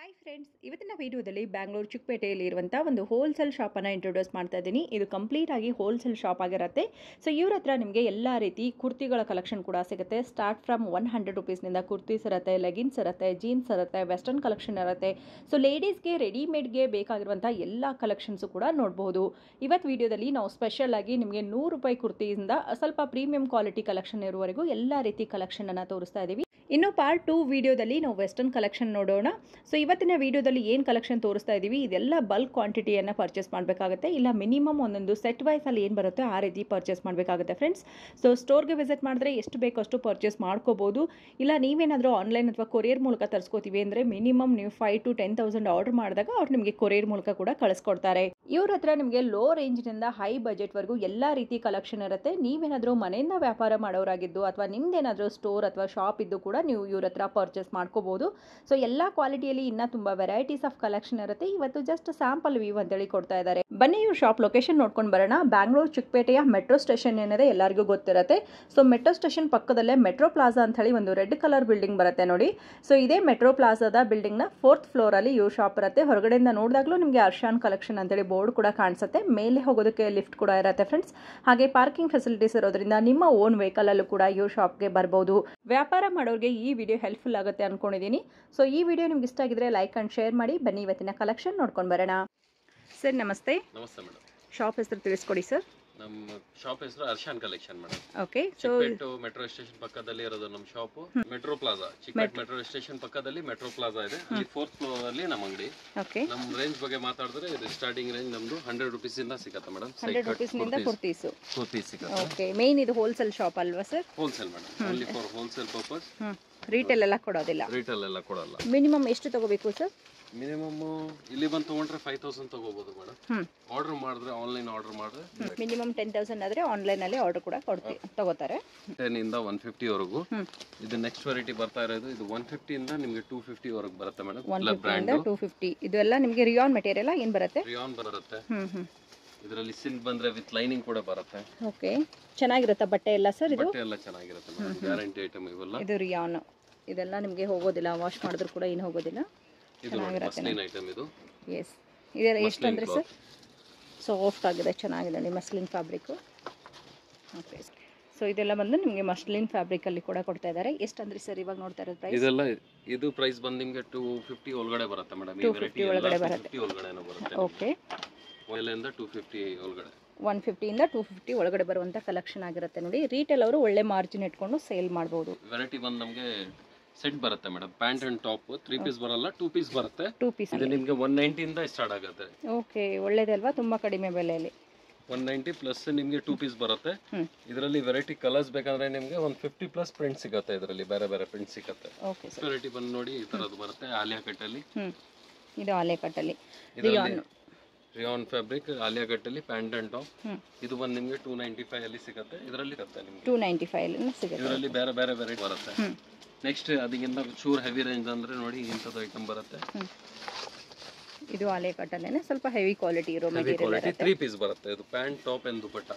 Hi friends, ಇವತ್ತಿನ ವಿಡಿಯೋದಲ್ಲಿ ಬ್ಯಾಂಗ್ಳೂರು ಚಿಕ್ಕಪೇಟೆಯಲ್ಲಿ ಇರುವಂಥ ಒಂದು ಹೋಲ್ಸೇಲ್ ಶಾಪನ್ನು ಇಂಟ್ರೊಡ್ಯೂಸ್ ಮಾಡ್ತಾ ಇದ್ದೀನಿ. ಇದು ಕಂಪ್ಲೀಟ್ ಆಗಿ ಹೋಲ್ಸೇಲ್ ಶಾಪ್ ಆಗಿರುತ್ತೆ. ಸೊ ಇವ್ರ ಹತ್ರ ನಿಮಗೆ ಎಲ್ಲ ರೀತಿ ಕುರ್ತಿಗಳ ಕಲೆಕ್ಷನ್ ಕೂಡ ಸಿಗುತ್ತೆ. ಸ್ಟಾರ್ಟ್ ಫ್ರಮ್ 100 ರುಪೀಸ್ನಿಂದ ಕುರ್ತೀಸ್ ಇರುತ್ತೆ, ಲೆಗಿನ್ಸ್ ಇರುತ್ತೆ, ಜೀನ್ಸ್ ಇರುತ್ತೆ, ವೆಸ್ಟರ್ನ್ ಕಲೆಕ್ಷನ್ ಇರುತ್ತೆ. ಸೊ ಲೇಡೀಸ್ಗೆ ರೆಡಿಮೇಡ್ಗೆ ಬೇಕಾಗಿರುವಂಥ ಎಲ್ಲ ಕಲೆಕ್ಷನ್ಸು ಕೂಡ ನೋಡಬಹುದು. ಇವತ್ತು ವಿಡಿಯೋದಲ್ಲಿ ನಾವು ಸ್ಪೆಷಲ್ ಆಗಿ ನಿಮಗೆ 100 ರೂಪಾಯಿ ಕುರ್ತಿಯಿಂದ ಸ್ವಲ್ಪ ಪ್ರೀಮಿಯಂ ಕ್ವಾಲಿಟಿ ಕಲೆಕ್ಷನ್ ಇರುವವರೆಗೂ ಎಲ್ಲ ರೀತಿ ಕಲೆಕ್ಷನನ್ನು ತೋರಿಸ್ತಾ ಇದ್ದೀವಿ. ಇನ್ನು ಪಾರ್ಟ್ 2 ವಿಡಿಯೋದಲ್ಲಿ ನಾವು ವೆಸ್ಟರ್ನ್ ಕಲೆಕ್ಷನ್ ನೋಡೋಣ. ಸೊ ಇವತ್ತಿನ ವಿಡಿಯೋದಲ್ಲಿ ಏನು ಕಲೆಕ್ಷನ್ ತೋರಿಸ್ತಾ ಇದ್ದೀವಿ, ಇದೆಲ್ಲ ಬಲ್ಕ್ ಕ್ವಾಂಟಿಟಿಯನ್ನು ಪರ್ಚೇಸ್ ಮಾಡಬೇಕಾಗುತ್ತೆ. ಇಲ್ಲ ಮಿನಿಮಮ್ ಒಂದೊಂದು ಸೆಟ್ ವೈಸಲ್ಲಿ ಏನು ಬರುತ್ತೆ ಆ ರೀತಿ ಪರ್ಚೇಸ್ ಮಾಡಬೇಕಾಗುತ್ತೆ ಫ್ರೆಂಡ್ಸ್. ಸೊ ಸ್ಟೋರ್ಗೆ ವಿಸಿಟ್ ಮಾಡಿದ್ರೆ ಎಷ್ಟು ಬೇಕೋ ಅಷ್ಟು ಪರ್ಚೇಸ್ ಮಾಡ್ಕೋಬೋದು. ಇಲ್ಲ ನೀವೇನಾದರೂ ಆನ್ಲೈನ್ ಅಥವಾ ಕೊರಿಯರ್ ಮೂಲಕ ತರಿಸ್ಕೋತೀವಿ ಅಂದರೆ ಮಿನಿಮಮ್ ನೀವು 5,000 to 10,000 ಆರ್ಡರ್ ಮಾಡಿದಾಗ ಅವ್ರು ನಿಮಗೆ ಕೊರಿಯರ್ ಮೂಲಕ ಕೂಡ ಕಳಿಸ್ಕೊಡ್ತಾರೆ. ಇವ್ರ ಹತ್ರ ನಿಮಗೆ ಲೋ ರೇಂಜ್ನಿಂದ ಹೈ ಬಜೆಟ್ವರೆಗೂ ಎಲ್ಲ ರೀತಿ ಕಲೆಕ್ಷನ್ ಇರುತ್ತೆ. ನೀವೇನಾದರೂ ಮನೆಯಿಂದ ವ್ಯಾಪಾರ ಮಾಡೋರಾಗಿದ್ದು ಅಥವಾ ನಿಮ್ದೇನಾದರೂ ಸ್ಟೋರ್ ಅಥವಾ ಶಾಪ್ ಇದ್ದು ಕೂಡ ನೀವು ಇವ್ರ ಹತ್ರ ಪರ್ಚೇಸ್ ಮಾಡ್ಕೋಬಹುದು. ಸೊ ಎಲ್ಲ ಕ್ವಾಲಿಟಿಯಲ್ಲಿ ಇನ್ನೂ ತುಂಬ ವೆರೈಟೀಸ್ ಆಫ್ ಕಲೆಕ್ಷನ್ ಇರುತ್ತೆ. ಇವತ್ತು ಜಸ್ಟ್ ಸ್ಯಾಂಪಲ್ ವ್ಯೂ ಅಂತೇಳಿ ಕೊಡ್ತಾ ಇದ್ದಾರೆ. ಬನ್ನಿ ಇವ್ರ ಶಾಪ್ ಲೊಕೇಶನ್ ನೋಡ್ಕೊಂಡು ಬರೋಣ. ಬ್ಯಾಂಗ್ಳೂರು ಚಿಕ್ಕಪೇಟೆಯ ಮೆಟ್ರೋ ಸ್ಟೇಷನ್ ಏನಿದೆ ಎಲ್ಲರಿಗೂ ಗೊತ್ತಿರುತ್ತೆ. ಸೊ ಮೆಟ್ರೋ ಸ್ಟೇಷನ್ ಪಕ್ಕದಲ್ಲೇ ಮೆಟ್ರೋ ಪ್ಲಾಜಾ ಅಂತ ಹೇಳಿ ಒಂದು ರೆಡ್ ಕಲರ್ ಬಿಲ್ಡಿಂಗ್ ಬರುತ್ತೆ ನೋಡಿ. ಸೊ ಇದೇ ಮೆಟ್ರೋ ಪ್ಲಾಜಾದ ಬಿಲ್ಡಿಂಗ್ನ 4th ಫ್ಲೋರಲ್ಲಿ ಇವ್ರ ಶಾಪ್ ಇರುತ್ತೆ. ಹೊರಗಡೆಯಿಂದ ನೋಡಿದಾಗಲೂ ನಿಮಗೆ ಅರ್ಷಾನ್ ಕಲೆಕ್ಷನ್ ಅಂತೇಳಿ ಬೋರ್ಡ್ ಕೂಡ ಕಾಣಿಸುತ್ತೆ. ಮೇಲೆ ಹೋಗೋದಕ್ಕೆ ಲಿಫ್ಟ್ ಕೂಡ ಇರುತ್ತೆ ಫ್ರೆಂಡ್ಸ್. ಹಾಗೆ ಪಾರ್ಕಿಂಗ್ ಫೆಸಿಲಿಟೀಸ್ ಇರೋದ್ರಿಂದ ನಿಮ್ಮ ಓನ್ ವೆಹಿಕಲ್ ಅಲ್ಲೂ ಕೂಡ ಇವ್ರ ಶಾಪ್ಗೆ ಬರ್ಬೋದು. ವ್ಯಾಪಾರ ಮಾಡೋರಿಗೆ ಈ ವಿಡಿಯೋ ಹೆಲ್ಪ್ಫುಲ್ ಆಗುತ್ತೆ ಅನ್ಕೊಂಡಿದ್ದೀನಿ. ಸೊ ಈ ವಿಡಿಯೋ ನಿಮ್ಗೆ ಇಷ್ಟ ಆಗಿದ್ರೆ ಲೈಕ್ ಅಂಡ್ ಶೇರ್ ಮಾಡಿ. ಬನ್ನಿ ಇವತ್ತಿನ ಕಲೆಕ್ಷನ್ ನೋಡ್ಕೊಂಡು ಬರೋಣ. ಸರ್ ನಮಸ್ತೆ. ನಮಸ್ತೆ ಮೇಡಮ್. ಶಾಪ್ ಹೆಸರು ತಿಳಿಸ್ಕೊಡಿ ಸರ್. ನಮ್ಮ ಶಾಪ್ ಹೆಸರು Arshan collection madam. Okay. So metro station ಪಕ್ಕದಲ್ಲಿ ಇರೋದು ನಮ್ಮ shop. Metro plaza, Chickpet metro station ಪಕ್ಕದಲ್ಲಿ ಮೆಟ್ರೋ ಪ್ಲಾಜಾ ಇದೆ. ಅಲ್ಲಿ 4th ಫ್ಲೋರ್ ಅಲ್ಲಿ ನಮ್ಮ ಅಂಗಡಿ. ಓಕೆ. ನಮ್ಮ ರೇಂಜ್ ಬಗ್ಗೆ ಮಾತಾಡಿದ್ರೆ ಇದು ಸ್ಟಾರ್ಟಿಂಗ್ ರೇಂಜ್ ನಮ್ದು 100 ರೂಪೀಸ್ ಇಂದ ಸಿಗುತ್ತೆ ಮೇಡಮ್. 100 ರೂಪೀಸ್ನಿಂದ ಕುರ್ತೀಸ್ ಸಿಗುತ್ತೆ. ಓಕೆ. ಮೇನ್ ಇದು ಹೋಲ್ಸೇಲ್ ಶಾಪ್ ಅಲ್ವಾ sir? Wholesale madam, only for wholesale purpose. Retail ಎಲ್ಲ ಕೊಡೋದಿಲ್ಲ. ರೀಟೇಲ್ ಎಲ್ಲ ಕೊಡಲ್ಲ. ಮಿನಿಮಮ್ ಎಷ್ಟು ತಗೋಬೇಕು ಸರ್? ಮಿನಿಮಮ್ ಇಲ್ಲಿ ಬಂದು ತಗೊಂಡ್ರೆ 5,000 ತಗೋಬಹುದು ಮೇಡಮ್. ಆರ್ಡರ್ ಮಾಡಿದ್ರೆ, ಆನ್ಲೈನ್ ಆರ್ಡರ್ ಮಾಡಿದ್ರೆ ಮಿನಿಮಮ್ 10,000 ಆದ್ರೆ ಆನ್ಲೈನ್ ಅಲ್ಲಿ ಆರ್ಡರ್ ಕೂಡ ತಗೋತಾರೆ. 10 ಇಂದ 150 ವರೆಗೂ. ಇದು ನೆಕ್ಸ್ಟ್ ವೆರೈಟಿ ಬರ್ತಾ ಇರೋದು. ಇದು 150 ಇಂದ ನಿಮಗೆ 250 ವರೆಗೂ ಬರುತ್ತೆ ಮೇಡಮ್. 150 ಇಂದ 250. ಇದೆಲ್ಲ ನಿಮಗೆ ರಿಯಾನ್ ಮೆಟೀರಿಯಲ್ ಏನ್ ಬರುತ್ತೆ? ರಿಯಾನ್ ಬರುತ್ತೆ. ಇದರಲ್ಲಿ ಸಿಲ್ಕ್ ಬಂದ್ರೆ ವಿತ್ ಲೈನಿಂಗ್ ಕೂಡ ಬರುತ್ತೆ. ಓಕೆ. ಚೆನ್ನಾಗಿರುತ್ತೆ ಬಟ್ಟೆ ಎಲ್ಲ ಸರ್? ಇದು ಬಟ್ಟೆ ಎಲ್ಲ ಚೆನ್ನಾಗಿರುತ್ತೆ ಮೇಡಮ್. ಗ್ಯಾರಂಟಿ ಐಟಮ್ ಇವೆಲ್ಲ. ಇದು ರಿಯಾನ್. ಇದೆಲ್ಲ ನಿಮಗೆ ಹೋಗೋದಿಲ್ಲ, ವಾಶ್ ಮಾಡಿದ್ರು ಕೂಡ ಏನು ಹೋಗೋದಿಲ್ಲ. ಇದು ಮಸ್ಲಿನ್ ಐಟಮ್ ಇದು. ಎಸ್. ಇದೆಲ್ಲ ಎಷ್ಟು ಅಂದ್ರೆ ಸರ್? ಸಾಫ್ಟ್ ಆಗಿದೆ, ಚೆನ್ನಾಗಿದೆ ನೋಡಿ ಮಸ್ಲಿನ್ ಫ್ಯಾಬ್ರಿಕ್. ಓಕೆ. ಸೊ ಇದೆಲ್ಲ ಬಂದು ನಿಮಗೆ ಮಸ್ಲಿನ್ ಫ್ಯಾಬ್ರಿಕ್ ಅಲ್ಲಿ ಕೂಡ ಕೊಡ್ತಾ ಇದ್ದಾರೆ. ಎಷ್ಟು ಅಂದ್ರೆ ಸರ್ ಇವಾಗ ನೋಡ್ತಾ ಇರೋದು ಪ್ರೈಸ್? ಇದೆಲ್ಲ ಇದು ಪ್ರೈಸ್ ಬಂದು ನಿಮಗೆ 250 ಒಳಗಡೆ ಬರುತ್ತೆ ಮೇಡಮ್. ಈ ವೆರೈಟಿ ಒಳಗಡೆ ಬರುತ್ತೆ. 250 ಒಳಗಡೆನೇ ಬರುತ್ತೆ. ಓಕೆ. ಮೊದಲಿಂದ 250 ಒಳಗಡೆ. 150 ಇಂದ 250 ಒಳಗಡೆ ಬರುವಂತ ಕಲೆಕ್ಷನ್ ಆಗಿರುತ್ತೆ ನೋಡಿ. ರೀಟೇಲ್ ಅವರು ಒಳ್ಳೆ ಮಾರ್ಜಿನ್ ಇಟ್ಕೊಂಡು ಸೇಲ್ ಮಾಡಬಹುದು. ವೆರೈಟಿ ಬಂದು ನಮಗೆ ಸೆಟ್ ಬರುತ್ತೆ madam. Pant and top 3 piece ಬರಲ್ಲ, 2 ಪೀಸ್ ಬರುತ್ತೆ. 2 ಪೀಸ್ ಇದು ನಿಮಗೆ 190 ಇಂದ ಸ್ಟಾರ್ಟ್ ಆಗುತ್ತೆ. ಓಕೆ. ಒಳ್ಳೇದೇ ಅಲ್ವಾ? ತುಂಬಾ ಕಡಿಮೆ ಬೆಲೆಯಲ್ಲಿ 190 ಪ್ಲಸ್ ನಿಮಗೆ 2 ಪೀಸ್ ಬರುತ್ತೆ. ಇದರಲ್ಲಿ ವೆರೈಟಿ ಕಲರ್ಸ್ ಬೇಕಂದ್ರೆ ನಿಮಗೆ 150 ಪ್ಲಸ್ ಪ್ರಿಂಟ್ ಸಿಗುತ್ತೆ. ಇದರಲ್ಲಿ ಬೇರೆ ಬೇರೆ ಪ್ರಿಂಟ್ ಸಿಗುತ್ತೆ. Okay sir. ವೆರೈಟಿ ಬಂದು ನೋಡಿ ಈ ತರದ್ದು ಬರುತ್ತೆ. ಆಲಿಯಾ ಕಟ್ ಅಲ್ಲಿ. ಇದು ಆಲಿಯಾ ಕಟ್ ಅಲ್ಲಿ ರಿಯಾನ್ ಫ್ಯಾಬ್ರಿಕ್, ಆಲಿಯಾ ಕಟ್ ಅಲ್ಲಿ ಪ್ಯಾಂಟ್ ಅಂಡ್ ಟಾಪ್. ಇದು ಬಂದು ನಿಮಗೆ 295 ಅಲ್ಲಿ ಸಿಗುತ್ತೆ. ಇದರಲ್ಲಿ ಸಿಗುತ್ತೆ ನಿಮಗೆ 295 ಅಲ್ಲಿ ಸಿಗುತ್ತೆ. ಇದರಲ್ಲಿ ಬೇರೆ ಬೇರೆ ವೆರೈಟಿ ಬರುತ್ತೆ. ನೆಕ್ಸ್ಟ್ ಅದಕ್ಕಿಂತ ಚೂರ್ ಹೆವಿ ರೇಂಜ್ ಅಂದ್ರೆ ನೋಡಿ ಇಂಥದ್ದು ಐಟಮ್ ಬರುತ್ತೆ. ಇದು ಆಲಿಯಾ ಕಟ್ ಅಲ್ಲೇನೆ ಸ್ವಲ್ಪ ಹೆವಿ ಕ್ವಾಲಿಟಿ ಇರೋ ಮೆಟೀರಿಯಲ್ ಇರುತ್ತೆ. 3 ಪೀಸ್ ಬರುತ್ತೆ. ಇದು ಪ್ಯಾಂಟ್ ಟಾಪ್ ಅಂಡ್ ದುಪಟ್ಟ.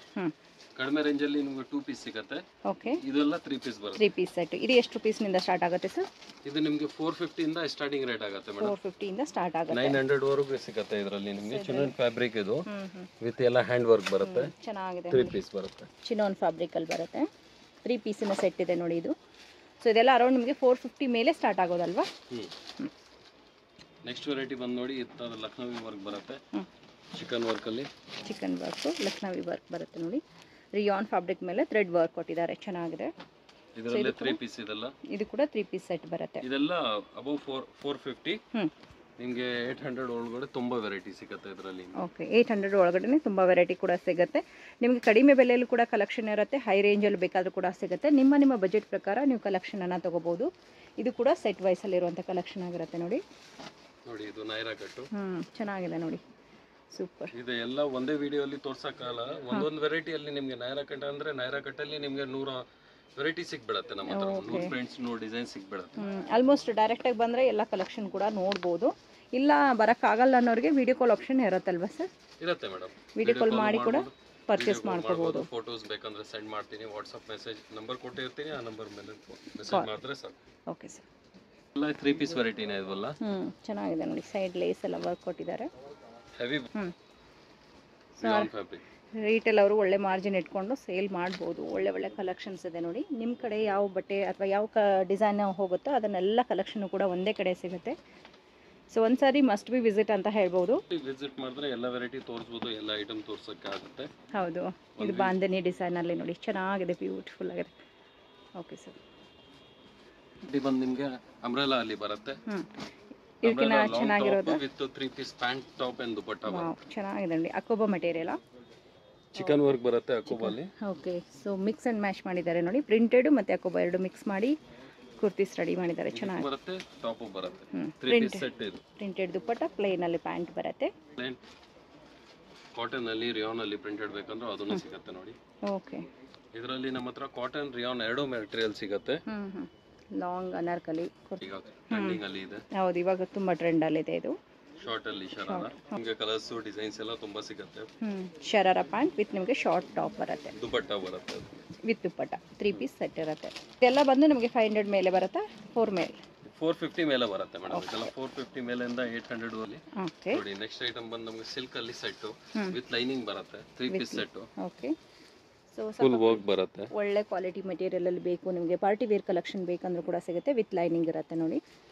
ಕಡಿಮೆ ರೇಂಜ್ ಅಲ್ಲಿ ನಿಮಗೆ 2 ಪೀಸ್ ಸಿಗುತ್ತೆ. ಓಕೆ. ಇದೆಲ್ಲ 3 ಪೀಸ್ ಬರುತ್ತೆ. 3 ಪೀಸ್ ಸೆಟ್. ಇದು ಎಷ್ಟು ಪೀಸ್ ನಿಂದ ಸ್ಟಾರ್ಟ್ ಆಗುತ್ತೆ ಸರ್? ಇದು ನಿಮಗೆ 450 ಇಂದ ಸ್ಟಾರ್ಟಿಂಗ್ ರೇಟ್ ಆಗುತ್ತೆ ಮೇಡಮ್. 450 ಇಂದ ಸ್ಟಾರ್ಟ್ ಆಗುತ್ತೆ. 900 ವರೆಗೂ ಸಿಗುತ್ತೆ. ಇದರಲ್ಲಿ ನಿಮಗೆ ಚಿನಾನ್ ಫ್ಯಾಬ್ರಿಕ್ ಇದು ವಿತ್ ಎಲ್ಲ ಹ್ಯಾಂಡ್ ವರ್ಕ್ ಬರುತ್ತೆ. ಚೆನ್ನಾಗಿದೆ. 3 ಪೀಸ್ ಬರುತ್ತೆ. ಚಿನಾನ್ ಫ್ಯಾಬ್ರಿಕ್ ಅಲ್ಲಿ ಬರುತ್ತೆ. 3 ಪೀಸಿನ ಸೆಟ್ ಇದೆ ನೋಡಿ ಇದು. ಸೊ ಇದೆಲ್ಲ ಅರೌಂಡ್ ನಿಮಗೆ 450 ಮೇಲೆ ಸ್ಟಾರ್ಟ್ ಆಗೋದಲ್ವಾ? ನೆಕ್ಸ್ಟ್ ವೆರೈಟಿ ಬಂದು ನೋಡಿ ಇದು ಲಕ್ನವಿ ವರ್ಕ್ ಬರುತ್ತೆ. ಚಿಕನ್ ವರ್ಕ್ ಅಲ್ಲಿ ಚಿಕನ್ ವರ್ಕ್, ಲಕ್ನವಿ ವರ್ಕ್ ಬರುತ್ತೆ ನೋಡಿ. ರಿಯಾನ್ ಫ್ಯಾಬ್ರಿಕ್ ಮೇಲೆ ಥ್ರೆಡ್ ವರ್ಕ್ ಕೊಟ್ಟಿದ್ದಾರೆ, ಚೆನ್ನಾಗಿದೆ. ಇದರಲ್ಲಿ 3 ಪೀಸ್ ಇದೆಲ್ಲ. ಇದು ಕೂಡ 3 ಪೀಸ್ ಸೆಟ್ ಬರುತ್ತೆ. ಇದೆಲ್ಲ ಅಬೌವ್ 450. ನಿಮಗೆ 800 ಒಳಗಡೆ ತುಂಬಾ ವೆರೈಟಿ ಸಿಗುತ್ತೆ ಇದರಲ್ಲಿ. ಓಕೆ. 800 ಒಳಗಡೆ ತುಂಬಾ ವೆರೈಟಿ ಕೂಡ ಸಿಗುತ್ತೆ ನಿಮಗೆ. ಕಡಿಮೆ ಬೆಲೆಯಲ್ಲೂ ಕೂಡ ಕಲೆಕ್ಷನ್ ಇರುತ್ತೆ, ಹೈ ರೇಂಜಲ್ಲಿ ಬೇಕಾದರೂ ಕೂಡ ಸಿಗುತ್ತೆ. ನಿಮ್ಮ ಬಜೆಟ್ ಪ್ರಕಾರ ನೀವು ಕಲೆಕ್ಷನನ್ನು ತಗೋಬಹುದು. ಇದು ಕೂಡ ಸೆಟ್ ವೈಸಲ್ಲಿ ಇರುವಂಥ ಕಲೆಕ್ಷನ್ ಆಗಿರುತ್ತೆ ನೋಡಿ. ನೋಡಿ ಇದು ನೈರಾ ಕಟ್ಟು. ಚೆನ್ನಾಗಿದೆ ನೋಡಿ, ಸೂಪರ್. ಇದು ಎಲ್ಲ ಒಂದೇ ವಿಡಿಯೋಲಿ ತೋರ್ಸಕ್ಕಲ್ಲ. ಒಂದೊಂದು ವೆರೈಟಿಯಲ್ಲಿ ನಿಮಗೆ ನೈರಾ ಕಟ್ ಅಂದ್ರೆ ನೈರಾ ಕಟ್ಟಲ್ಲಿ ನಿಮಗೆ 100 ವೆರೈಟಿ ಸಿಕ್ಬಿಡುತ್ತೆ. ನಮ್ಮ ಹತ್ರ 100 ಪ್ರಿಂಟ್ಸ್ 100 ಡಿಸೈನ್ ಸಿಕ್ಬಿಡುತ್ತೆ. ಆಲ್ಮೋಸ್ಟ್ ಡೈರೆಕ್ಟಾಗಿ ಬಂದರೆ ಎಲ್ಲ ಕಲೆಕ್ಷನ್ ಕೂಡ ನೋಡ್ಬೋದು. ಇಲ್ಲ ಬರೋಕ್ಕಾಗಲ್ಲ ಅನ್ನೋರಿಗೆ ವಿಡಿಯೋ ಕಾಲ್ ಆಪ್ಷನ್ ಇರುತ್ತಲ್ವಾ ಸರ್? ಇರುತ್ತೆ ಮೇಡಮ್. ವಿಡಿಯೋ ಕಾಲ್ ಮಾಡಿ ಕೂಡ ಪರ್ಚೇಸ್ ಮಾಡ್ಕೋಬಹುದು. ಫೋಟೋಸ್ ಬೇಕಂದ್ರೆ ಸೆಂಡ್ ಮಾಡ್ತೀನಿ. ವಾಟ್ಸಪ್ ಮೆಸೇಜ್ ನಂಬರ್ ಕೊಟ್ಟಿರ್ತೀನಿ. ಆ ನಂಬರ್ ಮೇಲೆ ಮೆಸೇಜ್ ಮಾಡಿದ್ರೆ ಸಾಕು. Okay sir. ಎಲ್ಲ 3 ಪೀಸ್ ವೆರೈಟಿನೇ ಇದೆಲ್ಲ. ಚೆನ್ನಾಗಿದೆ ನೋಡಿ, ಸೈಡ್ ಲೇಸ್ ಎಲ್ಲ ವರ್ಕ್ ಕೊಟ್ಟಿದ್ದಾರೆ. Heavy fabric. ರೀಟೇಲ್ ಅವರು ಒಳ್ಳೆ ಮಾರ್ಜಿನ್ ಇಟ್ಕೊಂಡು ಸೇಲ್ ಮಾಡ್ಬೋದು. ಒಳ್ಳೆ ಕಲೆಕ್ಷನ್ಸ್ ಇದೆ ನೋಡಿ. ನಿಮ್ಮ ಕಡೆ ಯಾವ ಬಟ್ಟೆ ಅಥವಾ ಯಾವ ಡಿಸೈನ್ ಹೋಗುತ್ತೋ ಅದನ್ನೆಲ್ಲ ಕಲೆಕ್ಷನ್ ಕೂಡ ಒಂದೇ ಕಡೆ ಸಿಗುತ್ತೆ. ಸೊ ಒಂದ್ಸಾರಿ ಮಸ್ಟ್ ಬಿ ವಿಸಿಟ್ ಅಂತ ಹೇಳ್ಬೋದು. ವಿಸಿಟ್ ಮಾಡಿದ್ರೆ ಎಲ್ಲ ವೆರೈಟಿ ತೋರಿಸ್ಬೋದು, ಎಲ್ಲ ಐಟಮ್ ತೋರ್ಸಕ್ಕೆ ಆಗುತ್ತೆ. ಹೌದು, ಇದು ಬಾಂಧನಿ ಡಿಸೈನಲ್ಲಿ ನೋಡಿ, ಚೆನ್ನಾಗಿದೆ, ಬ್ಯೂಟಿಫುಲ್ ಆಗಿದೆ. ಓಕೆ ಸರ್, ಇದು ಬಂದು ನಿಮಗೆ ಅಂಬ್ರೆಲಾ ಅಲ್ಲಿ ಬರುತ್ತೆ. ಇದಕ್ಕಿಂತ ಚೆನ್ನಾಗಿರೋದು with 3 piece pant top and dupatta. ಚೆನ್ನಾಗಿದೆ ನೋಡಿ, ಅಕೋಬಾ ಮೆಟೀರಿಯಲ್, ಚಿಕನ್ ವರ್ಕ್ ಬರುತ್ತೆ ಅಕೋಬಾಲಿ. Okay, so mix and match ಮಾಡಿದ್ದಾರೆ ನೋಡಿ, ಪ್ರಿಂಟೆಡ್ ಮತ್ತು ಅಕೋಬಾ ಎರಡು ಮಿಕ್ಸ್ ಮಾಡಿ ಕುರ್ತೀಸ್ ರೆಡಿ ಮಾಡಿದ್ದಾರೆ. ಚೆನ್ನಾಗಿ ಬರುತ್ತೆ, ಟಾಪ್ ಬರುತ್ತೆ. 3 ಪೀಸ್ ಸೆಟ್ ಇದು. ಪ್ರಿಂಟೆಡ್ ದುಪಟ್ಟಾ, ಪ್ಲೇನ್ ಅಲ್ಲಿ ಪ್ಯಾಂಟ್ ಬರುತ್ತೆ. ಪ್ಲೇನ್ ಕಾಟನ್ ಅಲ್ಲಿ ರಿಯಾನ್ ಅಲ್ಲಿ ಪ್ರಿಂಟೆಡ್ ಬೇಕಂದ್ರೆ ಅದನ್ನು ಸಿಗುತ್ತೆ ನೋಡಿ. ಓಕೆ, ಇದರಲ್ಲಿ ನಮ್ಮ ಹತ್ರ ಕಾಟನ್ ರಿಯಾನ್ ಎರಡು ಮೆಟೀರಿಯಲ್ ಸಿಗುತ್ತೆ. ಲಾಂಗ್ ಅನಾರ್ಕಲಿ ಈಗ ಟ್ರೆಂಡಿಂಗ್ ಅಲ್ಲಿ ಇದೆ. ಹೌದು, ಇವಾಗ ತುಂಬಾ ಟ್ರೆಂಡ್ ಅಲ್ಲಿ ಇದೆ ಇದು. ಶಾರ್ಟ್ ಅಲ್ಲಿ ಶರಾರ, ನಿಮಗೆ ಕಲರ್ಸ್ ಡಿಸೈನ್ಸ್ ಎಲ್ಲ ತುಂಬಾ ಸಿಗುತ್ತೆ. ಶರಾರ ಪ್ಯಾಂಟ್ ವಿತ್ ನಿಮಗೆ ಶಾರ್ಟ್ ಟಾಪ್ ಬರುತ್ತೆ, ದುಪಟ್ಟಾ ಬರುತ್ತೆ ವಿತ್ ದುಪಟ್ಟಾ. 3 ಪೀಸ್ ಸೆಟ್ ಇರುತ್ತೆ. ಇದೆಲ್ಲ ಬಂದು ನಿಮಗೆ 500 ಮೇಲೆ ಬರುತ್ತೆ, 4 ಮೇಲೆ 450 ಮೇಲೆ ಬರುತ್ತೆ ಮೇಡಮ್. ಇದೆಲ್ಲ 450 ಮೇಲಿಂದ 800 ಅಲ್ಲಿ. ಓಕೆ ನೋಡಿ, ನೆಕ್ಸ್ಟ್ ಐಟಮ್ ಬಂದು ನಮಗೆ ಸಿಲ್ಕ್ ಅಲ್ಲಿ ಸೆಟ್ ವಿತ್ ಲೈನಿಂಗ್ ಬರುತ್ತೆ, 3 piece set. Okay, so full work ಬರುತ್ತೆ. ಒಳ್ಳೆ ಕ್ವಾಲಿಟಿ ಮೆಟೀರಿಯಲ್ ಅಲ್ಲಿ ಬೇಕು ನಿಮಗೆ, ಪಾರ್ಟಿ ವೇರ್ ಕಲೆಕ್ಷನ್ ಬೇಕಂದ್ರೂ ಕೂಡ ಸಿಗುತ್ತೆ, ವಿತ್ ಲೈನಿಂಗ್ ಇರುತ್ತೆ ನೋಡಿ,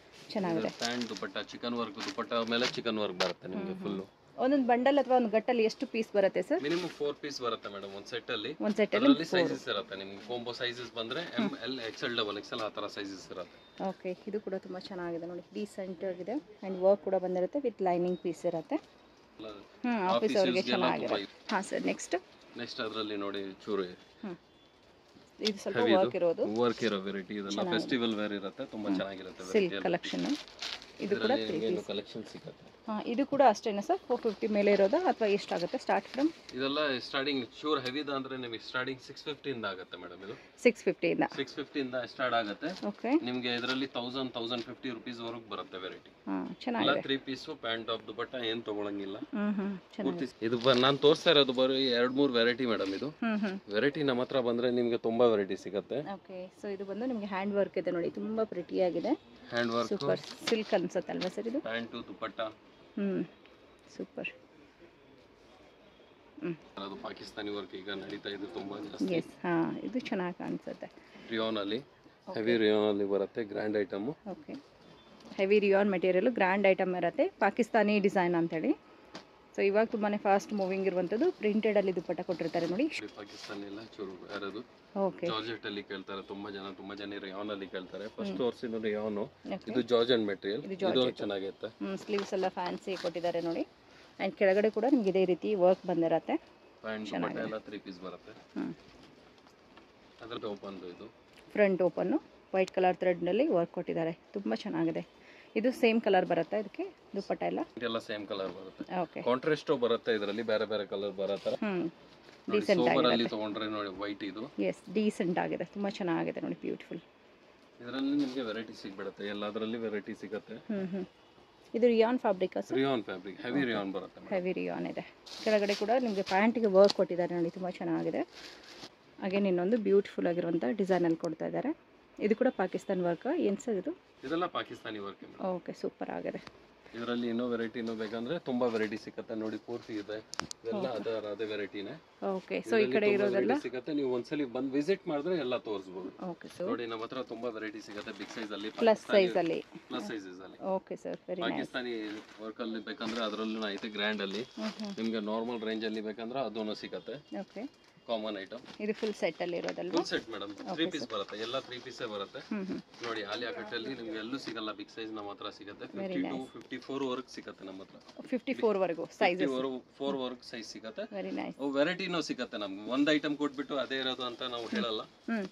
ಚೆನ್ನಾಗಿದೆ. Pant dupatta, chicken work dupatta ಮೇಲೆ ಚಿಕನ್ ವರ್ಕ್ ಬರುತ್ತೆ ನಿಮಗೆ ಫುಲ್. ಒಂದೊಂದು ಬಂಡಲ್ ಅಥವಾ ಒಂದು ಗಟ್ಟಲ್ಲಿ ಎಷ್ಟು ಪೀಸ್ ಬರುತ್ತೆ ಸರ್? ಮಿನಿಮಮ್ 4 ಪೀಸ್ ಬರುತ್ತೆ ಮೇಡಮ್ ಒಂದು ಸೆಟ್ ಅಲ್ಲಿ. ಒಂದು ಸೆಟ್ ಅಲ್ಲಿ ಸೈಜಸ್ ಇರುತ್ತೆ ನಿಮಗೆ. ಕಾಂಬೋ ಸೈಜಸ್ ಬಂದ್ರೆ M L XL double XL ಆ ತರ ಸೈಜಸ್ ಇರುತ್ತೆ. ಓಕೆ, ಇದು ಕೂಡ ತುಂಬಾ ಚೆನ್ನಾಗಿದೆ ನೋಡಿ, ಡೀಸೆಂಟ್ ಆಗಿದೆ ಅಂಡ್ ವರ್ಕ್ ಕೂಡ ಬಂದಿರುತ್ತೆ, ವಿತ್ ಲೈನಿಂಗ್ ಪೀಸ್ ಇರುತ್ತೆ. ಆಫೀಸ್ ಅವರಿಗೆ ಚೆನ್ನಾಗಿದೆ. ಹಾಂ ಸರ್, ನೆಕ್ಸ್ಟ್ ಅದರಲ್ಲಿ ನೋಡಿ ಚೂರು ಇದು ಸ್ವಲ್ಪ ವರ್ಕ್ ಇರೋ ವೆರೈಟಿ. ಇದೆಲ್ಲ ಫೆಸ್ಟಿವಲ್ ವೇರ್ ಇರುತ್ತೆ, ತುಂಬಾ ಚೆನ್ನಾಗಿರುತ್ತೆ. ಸಿಲ್ಕ್ ಕಲೆಕ್ಷನ್, ಇದು ಕೂಡ ಕಲೆಕ್ಷನ್ ಸಿಗುತ್ತೆ. ಇದು ಕೂಡ ಅಷ್ಟೇನಾ ಸರ್? 450 ಮೇಲೆ ಇರೋದಾ ಅಥವಾ ಎಷ್ಟಾಗುತ್ತೆ ಸ್ಟಾರ್ಟ್ ಫ್ರಮ್? ಇದೆಲ್ಲ ಸ್ಟಾರ್ಟಿಂಗ್ ಶೂರ್ ಹೆವಿದ ಅಂದ್ರೆ ನಿಮಗೆ ಸ್ಟಾರ್ಟಿಂಗ್ 650 ಇಂದ ಆಗುತ್ತೆ ಮೇಡಮ್. ಇದು 650 ಇಂದ ಸ್ಟಾರ್ಟ್ ಆಗುತ್ತೆ. ಓಕೆ, ನಿಮಗೆ ಇದರಲ್ಲಿ 1050 ರೂಪೀಸ್ ವರೆಗೂ ಬರುತ್ತೆ ವೆರೈಟಿ. ಚೆನ್ನಾಗಿದೆ. 3 ಪೀಸ್ ಪ್ಯಾಂಟ್ ಟಾಪ್ ದುಪಟ್ಟಾ ಏನು ತಗೊಳಂಗಿಲ್ಲ. ಇದು ನಾನು ತೋರಿಸ್ತಾ ಇರೋದು ಬರೀ 2-3 ವೆರೈಟಿ ಮೇಡಮ್. ಇದು ವೆರೈಟಿ ನಮ್ಮ ಹತ್ರ ಬಂದ್ರೆ ನಿಮಗೆ ತುಂಬಾ ವೆರೈಟಿ ಸಿಗುತ್ತೆ. ಓಕೆ, ಸೊ ಇದು ಬಂದು ನಿಮಗೆ ಹ್ಯಾಂಡ್ ವರ್ಕ್ ಇದೆ ನೋಡಿ, ತುಂಬಾ ಪ್ರಿಟಿ ಆಗಿದೆ. ಹ್ಯಾಂಡ್ ವರ್ಕ್, ಸೂಪರ್ ಸಿಲ್ಕ್ ಅನ್ಸುತ್ತೆ ಅಲ್ವಾ ಸರ್ ಇದು? Pant dupatta super. ಅದು ಪಾಕಿಸ್ತಾನಿ ವರ್ಕ್ ಈಗ ನಡೀತಾ ಇದೆ ತುಂಬಾ ಜಾಸ್ತಿ. ಎಸ್, ಇದು ಚೆನ್ನಾಗಿ ಕಾಣಿಸುತ್ತೆ. ರಿಯಾನ್ ಅಲ್ಲಿ, ಹೆವಿ ರಿಯಾನ್ ಅಲ್ಲಿ ಬರುತ್ತೆ, grand item. Okay, heavy rayon material, grand item ಇರುತ್ತೆ, ಪಾಕಿಸ್ತಾನಿ ಡಿಸೈನ್ ಅಂತೇಳಿ. ಸೊ ಇವಾಗ ತುಂಬಾ ಫಾಸ್ಟ್ ಮೂವಿಂಗ್ ಇರುವಂಥದ್ದು. ಪ್ರಿಂಟೆಡ್ ಅಲ್ಲಿ ದುಪಟ್ಟಾ ಕೊಟ್ಟಿರ್ತಾರೆ ನೋಡಿ. ಪಾಕಿಸ್ತಾನಿ ಎಲ್ಲ ಚೂರು ಯಾರದು ಓಕೆ, ಜಾರ್ಜೆಟ್ ಅಲ್ಲಿ ಕೇಳ್ತಾರೆ ತುಂಬಾ ಜನ ರಿಯಾನ್ ಅಲ್ಲಿ ಕೇಳ್ತಾರೆ. ಫಸ್ಟ್ ತೋರಿಸಿದ್ದು ರಿಯಾನ್, ಇದು ಜಾರ್ಜೆಟ್ ಮೆಟೀರಿಯಲ್, ಇದು ಚೆನ್ನಾಗಿರುತ್ತೆ. ಸ್ಲೀವ್ಸ್ ಎಲ್ಲ ಫ್ಯಾನ್ಸಿ ಕೊಟ್ಟಿದ್ದಾರೆ ನೋಡಿ, ಅಂಡ್ ಕೆಳಗಡೆ ಕೂಡ ನಿಮಗೆ ಇದೇ ರೀತಿ ವರ್ಕ್ ಬಂದಿರುತ್ತೆ. ಪ್ಯಾಂಟ್ ದುಪಟ್ಟಾ ಎಲ್ಲ 3 ಪೀಸ್ ಬರುತ್ತೆ. ಅದರ ಓಪನ್, ಇದು front open, white colour thread ನಲ್ಲಿ ವರ್ಕ್ ಕೊಟ್ಟಿದ್ದಾರೆ, ತುಂಬಾ ಚೆನ್ನಾಗಿದೆ. ಇದು ಸೇಮ್ ಕಲರ್ ಬರುತ್ತೆ ಇದಕ್ಕೆ ದುಪಟ್ಟಾ ಎಲ್ಲ ಸೇಮ್ ಕಲರ್ ಬರುತ್ತೆ. ಓಕೆ, ಕಾಂಟ್ರಾಸ್ಟ್ ಬರುತ್ತೆ, ಇದರಲ್ಲಿ ಬೇರೆ ಕಲರ್ ಬರುತ್ತೆ. ಡೀಸೆಂಟ್ ಆಗಿದೆ ತಗೊಂಡ್ರೆ ನೋಡಿ, ವೈಟ್ ಇದು. ಎಸ್, ಡೀಸೆಂಟ್ ಆಗಿದೆ, ತುಂಬಾ ಚೆನ್ನಾಗಿದೆ ನೋಡಿ, ಬ್ಯೂಟಿಫುಲ್. ಇದರಲ್ಲಿ ನಿಮಗೆ ವೆರೈಟಿ ಸಿಗ್ಬಿಡುತ್ತೆ, ಎಲ್ಲದರಲ್ಲಿ ವೆರೈಟಿ ಸಿಗುತ್ತೆ. ಇದು rayon fabric sir? Rayon fabric, heavy rayon ಬರುತ್ತೆ. ಹೆವಿ ರಿಯಾನ್ ಇದೆ. ಕೆಳಗಡೆ ಕೂಡ ನಿಮಗೆ ಪ್ಯಾಂಟಿಗೆ ವರ್ಕ್ ಕೊಟ್ಟಿದ್ದಾರೆ ನೋಡಿ, ತುಂಬಾ ಚೆನ್ನಾಗಿದೆ. ಅಗೇನ್ ಇನ್ನೊಂದು ಬ್ಯೂಟಿಫುಲ್ ಆಗಿರುವಂಥ ಡಿಸೈನಲ್ಲಿ ಕೊಡ್ತಾ ಇದ್ದಾರೆ. ಇದು ಕೂಡ ಪಾಕಿಸ್ತಾನ್ ವರ್ಕ್ ಏನು ಸರ್ ಇದು? ಇದೆಲ್ಲ ಪಾಕಿಸ್ತಾನಿ ವರ್ಕ್. ಓಕೆ, ಸೂಪರ್ ಆಗಿದೆ. ಇದರಲ್ಲಿ ಇನ್ನೂ ವೆರೈಟಿ ಬೇಕಂದ್ರೆ ತುಂಬಾ ವೆರೈಟಿ ಸಿಗುತ್ತೆ ನೋಡಿ, ಪೂರ್ತಿ ಇದೆ ಎಲ್ಲ ಅದೇ ವೆರೈಟಿನೇ. ಓಕೆ, ಸೊ ಈ ಕಡೆ ಇರೋದೆಲ್ಲ ಸಿಗುತ್ತೆ, ನೀವು ಒಂದ್ಸಲಿ ಬಂದು ವಿಸಿಟ್ ಮಾಡಿದ್ರೆ ಎಲ್ಲ ತೋರಿಸಬಹುದು. ಓಕೆ ಸರ್, ನೋಡಿ ನಮ್ಮ ಹತ್ರ ತುಂಬಾ ವೆರೈಟಿ ಸಿಗುತ್ತೆ, ಬಿಗ್ ಸೈಜ್ ಅಲ್ಲಿ, ಪ್ಲಸ್ ಸೈಜ್ ಅಲ್ಲಿ. Okay sir, very nice. Pakistani work ಅಲ್ಲಿ ಬೇಕಂದ್ರೆ ಅದರಲ್ಲೂ ಐತೆ, ಗ್ರ್ಯಾಂಡ್ ಅಲ್ಲಿ. ನಿಮಗೆ ನಾರ್ಮಲ್ ರೇಂಜ್ ಅಲ್ಲಿ ಬೇಕಂದ್ರೆ ಅದನ್ನು ಸಿಗುತ್ತೆ. Okay, common item. ಇದು ಫುಲ್ ಸೆಟ್ ಅಲ್ಲಿ ಇರೋದಲ್ವಾ? ಫುಲ್ ಸೆಟ್ ಮೇಡಮ್, 3 ಪೀಸ್ ಬರುತ್ತೆ, ಎಲ್ಲ 3 ಪೀಸೇ ಬರುತ್ತೆ. ನೋಡಿ, ಆಲಿಯಾ ಕಟ್ ಅಲ್ಲಿ ನಿಮಗೆ ಎಲ್ಲೂ ಸಿಗಲ್ಲ, ಬಿಗ್ ಸೈಜ್ ನಮ್ಮ ಹತ್ರ ಸಿಗುತ್ತೆ. 52 54 ವರ್ಕ್ ಸಿಗುತ್ತೆ ನಮ್ಮ ಹತ್ರ. 54 ವರೆಗೂ ಸೈಜ್, 4 ವರ್ಕ್ ಸೈಜ್ ಸಿಗುತ್ತೆ. Very nice. ವೆರೈಟಿನೂ ಸಿಗುತ್ತೆ ನಮ್ಗೆ, ಒಂದು ಐಟಮ್ ಕೊಟ್ಬಿಟ್ಟು ಅದೇ ಇರೋದು ಅಂತ ನಾವು ಹೇಳಲ್ಲ.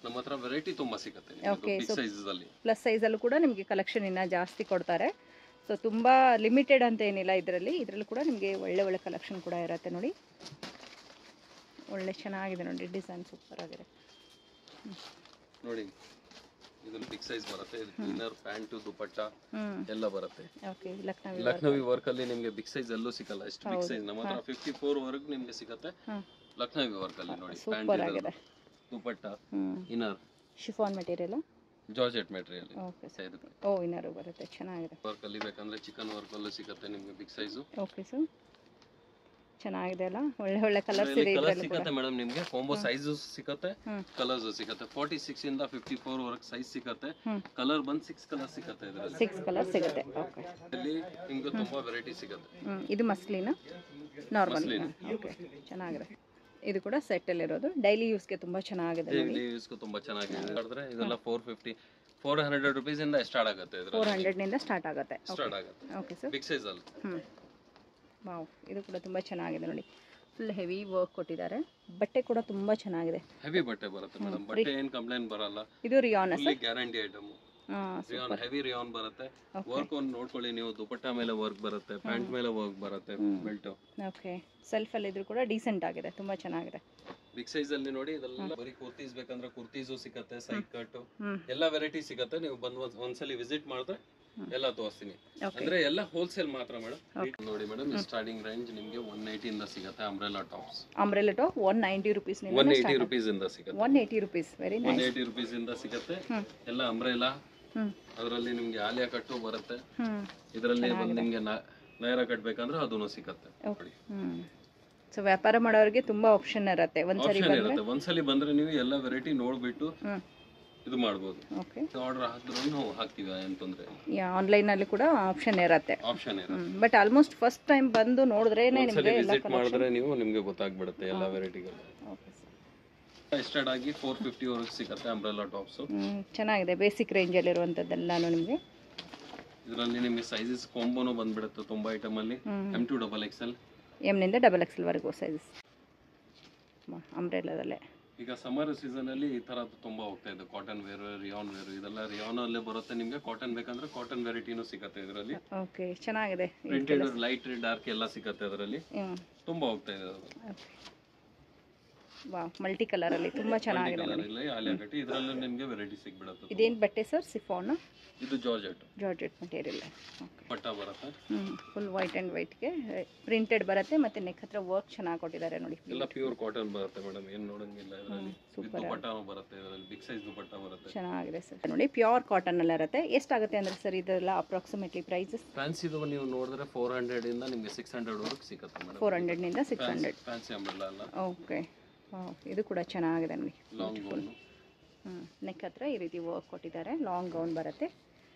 ನಮ್ಮ ಹತ್ರ ವೆರೈಟಿ ತುಂಬಾ ಸಿಗುತ್ತೆ ಬಿಗ್ ಸೈಜ್ ಅಲ್ಲಿ. ಪ್ಲಸ್ ಸೈಜ್ ಅಲ್ಲೂ ಕೂಡ ನಿಮಗೆ ಕಲೆಕ್ಷನ್ ಇನ್ನ ಜಾಸ್ತಿ ಕೊಡ್ತಾರೆ. ಸೊ ತುಂಬಾ ಲಿಮಿಟೆಡ್ ಅಂತ ಏನಿಲ್ಲ ಇದರಲ್ಲಿ ಕೂಡ ನಿಮಗೆ ಒಳ್ಳೆ ಕಲೆಕ್ಷನ್ ಕೂಡ ಇರುತ್ತೆ ನೋಡಿ. ಒಳ್ಳೆ ಚೆನ್ನಾಗಿದೆ ನೋಡಿ, ಡಿಸೈನ್ ಸೂಪರ್ ಆಗಿದೆ ನೋಡಿ. ಇದು ಬಿಗ್ ಸೈಜ್ ಬರುತ್ತೆ, ಇದು ಇನ್ನರ್ ಪ್ಯಾಂಟ್ ದುಪಟ್ಟಾ ಎಲ್ಲ ಬರುತ್ತೆ. ಓಕೆ, ಲಕ್ನವಿ ವರ್ಕ್ ಅಲ್ಲಿ ನಿಮಗೆ ಬಿಗ್ ಸೈಜ್ ಎಲ್ಲೂ ಸಿಗಲ್ಲ, ಎಷ್ಟು ಬಿಗ್ ಸೈಜ್ ನಮ್ಮ ಹತ್ರ 54 ವರ್ಕ್ ನಿಮಗೆ ಸಿಗುತ್ತೆ ಲಕ್ನವಿ ವರ್ಕ್ ಅಲ್ಲಿ ನೋಡಿ. Pant dupatta, inner chiffon material, georgette material okay sir. Oh inner ಬರುತ್ತೆ, ಚೆನ್ನಾಗಿದೆ. ವರ್ಕ್ ಅಲ್ಲಿ ಬೇಕಂದ್ರೆ ಚಿಕನ್ ವರ್ಕ್ ಅಲ್ಲೂ ಸಿಗುತ್ತೆ ನಿಮಗೆ ಬಿಗ್ ಸೈಜು. ಓಕೆ ಸರ್, ಚೆನ್ನಾಗಿದೆ ಅಲ್ಲ, ಒಳ್ಳೆ ಒಳ್ಳೆ ಕಲರ್ಸ್ ಇದೆ ಕಲರ್ ಇದರಲ್ಲಿ ಕೂಡ. ಸಿಗುತ್ತೆ ಮೇಡಮ್ ನಿಮಗೆ, ಕಾಂಬೋ ಸೈಜು ಸಿಗುತ್ತೆ, ಕಲರ್ಸ್ ಸಿಗುತ್ತೆ. 46 ಇಂದ 54 ವರೆಗೆ ಸೈಜ್ ಸಿಗುತ್ತೆ. ಕಲರ್ ಬಂದು 6 ಕಲರ್ ಸಿಗುತ್ತೆ ಇದರಲ್ಲಿ. 6 ಕಲರ್ ಸಿಗುತ್ತೆ. ಓಕೆ, ಇಲ್ಲಿ ನಿಮಗೆ ತುಂಬಾ ವೆರೈಟಿ ಸಿಗುತ್ತೆ. ಇದು ಮಸ್ಲಿನ ನಾರ್ಮಲ್. ಓಕೆ, ಚೆನ್ನಾಗಿದೆ. ಇದು ಕೂಡ ಸೆಟ್ ಅಲ್ಲಿ ಇರೋದು, ಡೈಲಿ ಯೂಸ್ಗೆ ತುಂಬಾ ಚೆನ್ನಾಗಿದೆ. ಡೈಲಿ ಯೂಸ್ಗೆ ತುಂಬಾ ಚೆನ್ನಾಗಿದೆ. ನೋಡಿದ್ರೆ ಇದೆಲ್ಲ 450 400 ರುಪೀಸ್ ಇಂದ ಸ್ಟಾರ್ಟ್ ಆಗುತ್ತೆ. ಇದರಲ್ಲಿ 400 ನಿಂದ ಸ್ಟಾರ್ಟ್ ಆಗುತ್ತೆ. ಸ್ಟಾರ್ಟ್ ಆಗುತ್ತೆ. ಓಕೆ ಸರ್, ಬಿಗ್ ಸೈಜ್ ಅಲ್ಲಿ. ವಾವ್, ಇದು ಕೂಡ ತುಂಬ ಚೆನ್ನಾಗಿದೆ ನೋಡಿ. ಫುಲ್ ಹೆವಿ ವರ್ಕ್ ಕೊಟ್ಟಿದ್ದಾರೆ. ಬಟ್ಟೆ ಕೂಡ ತುಂಬ ಚೆನ್ನಾಗಿದೆ. ಹೆವಿ ಬಟ್ಟೆ ಬರುತ್ತೆ ಮೇಡಮ್, ಬಟ್ಟೆ ಏನು ಕಂಪ್ಲೇಂಟ್ ಬರಲ್ಲ. ಇದು rayon sir, guarantee item. Rayon heavy rayon ಬರುತ್ತೆ. ವರ್ಕ್ ಒಂದು ನೋಡ್ಕೊಳ್ಳಿ ನೀವು, ದುಪಟ್ಟಾ ಮೇಲೆ ವರ್ಕ್ ಬರುತ್ತೆ, ಪ್ಯಾಂಟ್ ಮೇಲೆ ವರ್ಕ್ ಬರುತ್ತೆ, ಬೆಲ್ಟ್. ಓಕೆ, ಸೆಲ್ಫ್ ಅಲ್ಲಿ ಇದ್ರೂ ಕೂಡ ಡೀಸೆಂಟ್ ಆಗಿದೆ, ತುಂಬ ಚೆನ್ನಾಗಿದೆ. ಬಿಗ್ ಸೈಜ್ ಅಲ್ಲಿ ನೋಡಿ, ಇದೆಲ್ಲ ಬರೀ ಕುರ್ತೀಸ್ ಬೇಕಂದ್ರೆ ಕುರ್ತೀಸು ಸಿಗುತ್ತೆ, ಸೈಡ್ ಕಟ್ ಎಲ್ಲ ವೆರೈಟಿ ಸಿಗುತ್ತೆ. ನೀವು ಬಂದು ಒಂದ್ಸಲಿ ವಿಸಿಟ್ ಮಾಡಿದ್ರೆ ಎಲ್ಲ ತೋರಿಸ್ತೀನಿ. ಅಂದ್ರೆ ಎಲ್ಲ ಹೋಲ್ಸೇಲ್ ಮಾತ್ರ ಮೇಡಮ್. ನೋಡಿ ಮೇಡಮ್, ಸ್ಟಾರ್ಟಿಂಗ್ ರೇಂಜ್ ನಿಮಗೆ 180 ಇಂದ ಸಿಗುತ್ತೆ. Umbrella tops, umbrella top 190 rupees 180 rupees ಇಂದ ಸಿಗುತ್ತೆ. 180 ರುಪೀಸ್, ವೆರಿ ನೈಸ್. 180 ರುಪೀಸ್ ಇಂದ ಸಿಗುತ್ತೆ. ಎಲ್ಲ ಅಂಬ್ರೆಲಾ, ಅದರಲ್ಲಿ ನಿಮ್ಗೆ ಆಲಿಯಾ ಕಟ್ಟು ಬರುತ್ತೆ. ಇದರಲ್ಲಿ ಬಂದು ನಿಮ್ಗೆ ನೈರಾ ಕಟ್ ಬೇಕಂದ್ರೆ ಅದೂ ಸಿಗುತ್ತೆ. ಸೊ ವ್ಯಾಪಾರ ಮಾಡೋರಿಗೆ ತುಂಬಾ ಆಪ್ಷನ್ ಇರುತ್ತೆ. ಒಂದ್ಸಲಿ ಬಂದ್ರೆ ನೀವು ಎಲ್ಲ ವೆರೈಟಿ ನೋಡ್ಬಿಟ್ಟು ಇದು ಮಾಡಬಹುದು. ಓಕೆ, ಆರ್ಡರ್ ಹಾಕಿದ್ರು ನಾವು ಹಾಕ್ತೀವಿ, ಏನು ತೊಂದರೆ ಇಲ್ಲ. ಆನ್ಲೈನ್ ಅಲ್ಲಿ ಕೂಡ ಆಪ್ಷನ್ ಇರುತ್ತೆ. ಬಟ್ ಆಲ್ಮೋಸ್ಟ್ ಫಸ್ಟ್ ಟೈಮ್ ಬಂದು ನೋಡಿದ್ರೇನೆ ನಿಮಗೆ ಎಲ್ಲ ವಿಸಿಟ್ ಮಾಡಿದ್ರೆ ನಿಮಗೆ ಗೊತ್ತಾಗ್ಬಿಡುತ್ತೆ ಎಲ್ಲ ವೆರೈಟಿಗಳು. ಓಕೆ ಸರ್, ಸ್ಟಾರ್ಟ್ ಆಗಿ 450 ವರೆಗೆ ಸಿಗುತ್ತೆ ಅಂಬ್ರೆಲಾ ಟಾಪ್ಸ್. ಚೆನ್ನಾಗಿದೆ, ಬೇಸಿಕ್ ರೇಂಜ್ ಅಲ್ಲಿ ಇರುವಂತದ್ದೆಲ್ಲಾನು ನಿಮಗೆ. ಇದರಲ್ಲಿ ನಿಮಗೆ ಸೈಜಸ್ ಕಾಂಬೋನು ಬಂದ್ಬಿಡುತ್ತೆ ತುಂಬಾ ಐಟಮ್ ಅಲ್ಲಿ. M to XXL, M ನಿಂದ XXL ವರೆಗೂ ಸೈಜಸ್ ಅಂಬ್ರೆಲಾದಲ್ಲೇ. ಈಗ ಸಮ್ಮರ್ ಸೀಸನ್ ಅಲ್ಲಿ ಈ ತರ ತುಂಬಾ ಹೋಗ್ತಾ ಇದೆ. ಕಾಟನ್ ವೇರ್, ರಿಯಾನ್ ವೇರ್, ಇದೆಲ್ಲ ರಿಯಾನ್ ಅಲ್ಲೇ ಬರುತ್ತೆ. ನಿಮಗೆ ಕಾಟನ್ ಬೇಕಂದ್ರೆ ಕಾಟನ್ ವೆರೈಟಿನೂ ಸಿಗುತ್ತೆ ಇದರಲ್ಲಿ. ಓಕೆ, ಚೆನ್ನಾಗಿದೆ. ಪ್ರಿಂಟೆಡ್, ಲೈಟ್, ಡಾರ್ಕ್ ಎಲ್ಲ ಸಿಗುತ್ತೆ ಅದರಲ್ಲಿ. ತುಂಬಾ ಹೋಗ್ತಾ ಇದೆ ಅದು. ವಾವ್, ಮಲ್ಟಿ ಕಲರ್ ಅಲ್ಲಿ ತುಂಬಾ ಚೆನ್ನಾಗಿದೆ ನೋಡಿ. ಆಲಿಯಾ ಕಟ್, ಇದರಲ್ಲಿ ನಿಮಗೆ ವೆರೈಟಿ ಸಿಗ್ಬಿಡುತ್ತೆ. ಇದೇನ್ ಬಟ್ಟೆ ಸರ್? ಸಿಫಾನ್? ಇದು ಜಾರ್ಜೆಟ್. Georgette material. ಓಕೆ, ಪಟ್ಟ ಬರುತ್ತೆ. ಫುಲ್ ವೈಟ್ ಅಂಡ್ ವೈಟ್ ಗೆ ಪ್ರಿಂಟೆಡ್ ಬರುತ್ತೆ. ಮತ್ತೆ ನೆಕ್ ಹತ್ರ ವರ್ಕ್ ಚೆನ್ನಾಗಿ ಕೊಟ್ಟಿದ್ದಾರೆ ನೋಡಿ. ಎಲ್ಲ ಪ್ಯೂರ್ ಕಾಟನ್ ಬರುತ್ತೆ ಮೇಡಮ್, ಏನು ನೋಡಂಗಿಲ್ಲ ಇದರಲ್ಲಿ. ದುಪಟ್ಟಾನು ಬರುತ್ತೆ ಇದರಲ್ಲಿ, ಬಿಗ್ ಸೈಜ್ ದುಪಟ್ಟಾ ಬರುತ್ತೆ. ಚೆನ್ನಾಗಿದೆ ಸರ್ ನೋಡಿ, ಪ್ಯೂರ್ ಕಾಟನ್ ಅಲ್ಲಿ ಇರುತ್ತೆ. ಎಷ್ಟಾಗುತ್ತೆ ಅಂದ್ರೆ ಸರ್ ಇದೆಲ್ಲ ಅಪ್ರಾಕ್ಸಿಮೇಟ್ಲಿ ಪ್ರೈಸಸ್? ಫ್ಯಾನ್ಸಿದು ನೀವು ನೋಡಿದ್ರೆ 400 ಇಂದ ನಿಮಗೆ 600 ವರೆಗೆ ಸಿಗುತ್ತೆ ಮೇಡಮ್. 400 ನಿಂದ 600 ಫ್ಯಾನ್ಸಿ ಅಂಬ್ರೆಲಾ ಅಲ್ಲ. ಓಕೆ, ಇದು ಕೂಡ ಚೆನ್ನಾಗಿದೆ ನೋಡಿ. ಲಾಂಗ್ ಗೌನ್, ನೆಕ್ ಹತ್ರ ಈ ರೀತಿ ವರ್ಕ್ ಕೊಟ್ಟಿದ್ದಾರೆ. ಲಾಂಗ್ ಗೌನ್ ಬರುತ್ತೆ.